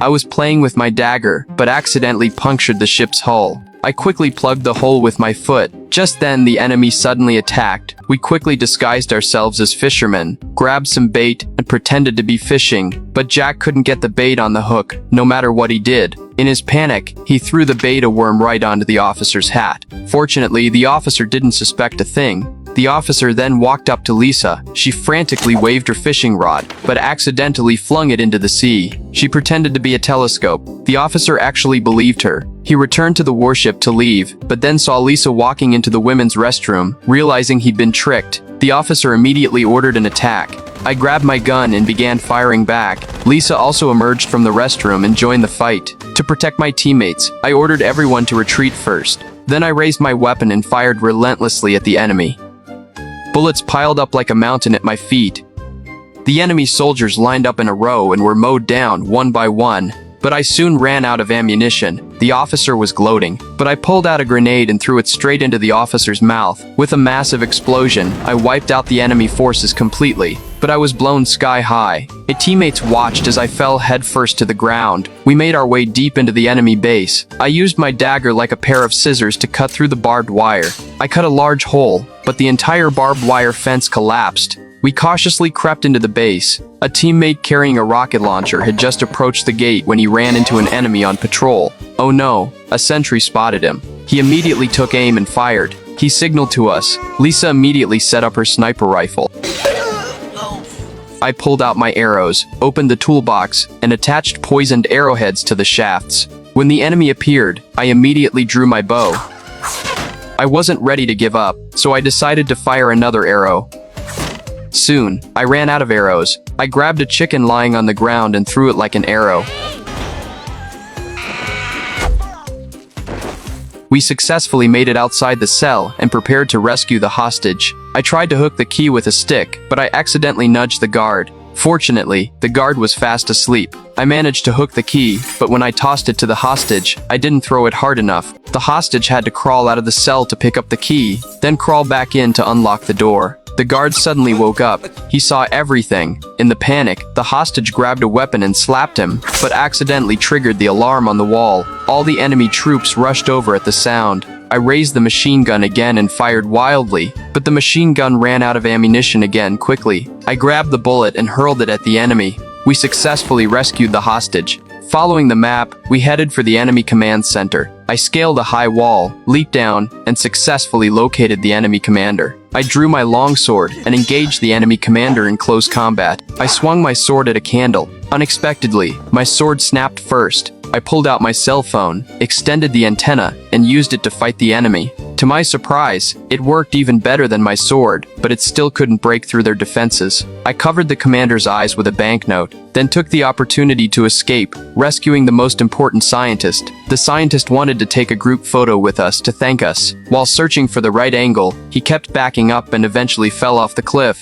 I was playing with my dagger, but accidentally punctured the ship's hull. I quickly plugged the hole with my foot. Just then, the enemy suddenly attacked. We quickly disguised ourselves as fishermen, grabbed some bait, and pretended to be fishing, but Jack couldn't get the bait on the hook, no matter what he did. In his panic, he threw the beta worm right onto the officer's hat. Fortunately, the officer didn't suspect a thing. The officer then walked up to Lisa. She frantically waved her fishing rod, but accidentally flung it into the sea. She pretended to be a telescope. The officer actually believed her. He returned to the warship to leave, but then saw Lisa walking into the women's restroom. Realizing he'd been tricked, the officer immediately ordered an attack. I grabbed my gun and began firing back. Lisa also emerged from the restroom and joined the fight. To protect my teammates, I ordered everyone to retreat first. Then I raised my weapon and fired relentlessly at the enemy. Bullets piled up like a mountain at my feet. The enemy soldiers lined up in a row and were mowed down one by one, but I soon ran out of ammunition. The officer was gloating, but I pulled out a grenade and threw it straight into the officer's mouth. With a massive explosion, I wiped out the enemy forces completely, but I was blown sky high. My teammates watched as I fell headfirst to the ground. We made our way deep into the enemy base. I used my dagger like a pair of scissors to cut through the barbed wire. I cut a large hole, but the entire barbed wire fence collapsed. We cautiously crept into the base. A teammate carrying a rocket launcher had just approached the gate when he ran into an enemy on patrol. Oh no, a sentry spotted him. He immediately took aim and fired. He signaled to us. Lisa immediately set up her sniper rifle. I pulled out my arrows, opened the toolbox, and attached poisoned arrowheads to the shafts. When the enemy appeared, I immediately drew my bow. I wasn't ready to give up, so I decided to fire another arrow. Soon, I ran out of arrows. I grabbed a chicken lying on the ground and threw it like an arrow. We successfully made it outside the cell and prepared to rescue the hostage. I tried to hook the key with a stick, but I accidentally nudged the guard. Fortunately, the guard was fast asleep. I managed to hook the key, but when I tossed it to the hostage, I didn't throw it hard enough. The hostage had to crawl out of the cell to pick up the key, then crawl back in to unlock the door. The guard suddenly woke up. He saw everything. In the panic, the hostage grabbed a weapon and slapped him, but accidentally triggered the alarm on the wall. All the enemy troops rushed over at the sound. I raised the machine gun again and fired wildly, but the machine gun ran out of ammunition again quickly. I grabbed the bullet and hurled it at the enemy. We successfully rescued the hostage. Following the map, we headed for the enemy command center. I scaled a high wall, leaped down, and successfully located the enemy commander. I drew my longsword and engaged the enemy commander in close combat. I swung my sword at a candle. Unexpectedly, my sword snapped first. I pulled out my cell phone, extended the antenna, and used it to fight the enemy. To my surprise, it worked even better than my sword, but it still couldn't break through their defenses. I covered the commander's eyes with a banknote, then took the opportunity to escape, rescuing the most important scientist. The scientist wanted to take a group photo with us to thank us. While searching for the right angle, he kept backing up and eventually fell off the cliff.